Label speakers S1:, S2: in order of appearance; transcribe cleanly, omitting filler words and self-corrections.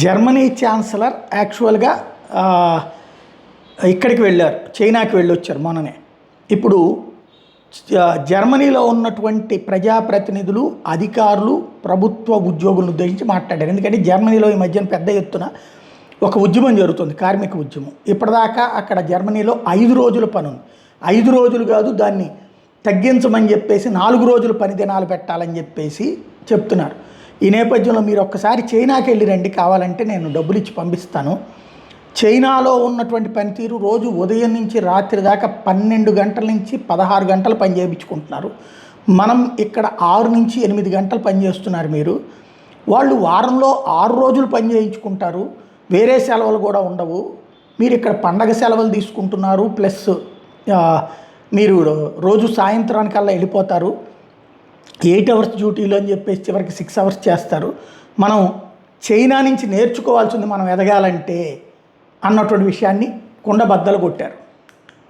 S1: Germany chancellor యాక్చువల్గా ఇక్కడికి వెళ్ళారు, చైనాకి వెళ్ళొచ్చారు మొన్ననే. ఇప్పుడు జర్మనీలో ఉన్నటువంటి ప్రజాప్రతినిధులు, అధికారులు, ప్రభుత్వ ఉద్యోగులను ఉద్దేశించి మాట్లాడారు. ఎందుకంటే జర్మనీలో ఈ మధ్యన పెద్ద ఎత్తున ఒక ఉద్యమం జరుగుతుంది, కార్మిక ఉద్యమం. ఇప్పటిదాకా అక్కడ జర్మనీలో 5 రోజుల పని ఉంది. 5 రోజులు కాదు, దాన్ని తగ్గించమని చెప్పేసి 4 రోజులు పని దినాలు పెట్టాలని చెప్పేసి చెప్తున్నారు. ఈ నేపథ్యంలో మీరు ఒక్కసారి చైనాకి వెళ్ళి రండి, కావాలంటే నేను డబ్బులు ఇచ్చి పంపిస్తాను. చైనాలో ఉన్నటువంటి పనితీరు రోజు ఉదయం నుంచి రాత్రి దాకా 12 గంటల నుంచి 16 గంటలు పని చేయించుకుంటున్నారు. మనం ఇక్కడ 6 నుంచి 8 గంటలు పని చేస్తున్నారు మీరు. వాళ్ళు వారంలో 6 రోజులు పని చేయించుకుంటారు, వేరే సెలవులు కూడా ఉండవు. మీరు ఇక్కడ పండగ సెలవులు తీసుకుంటున్నారు, ప్లస్ మీరు రోజు సాయంత్రానికల్లా వెళ్ళిపోతారు. 8 అవర్స్ డ్యూటీలు అని చెప్పేసి చివరికి 6 అవర్స్ చేస్తారు. మనం చైనా నుంచి నేర్చుకోవాల్సింది మనం ఎదగాలంటే అన్నటువంటి విషయాన్ని కుండబద్దలు కొట్టారు.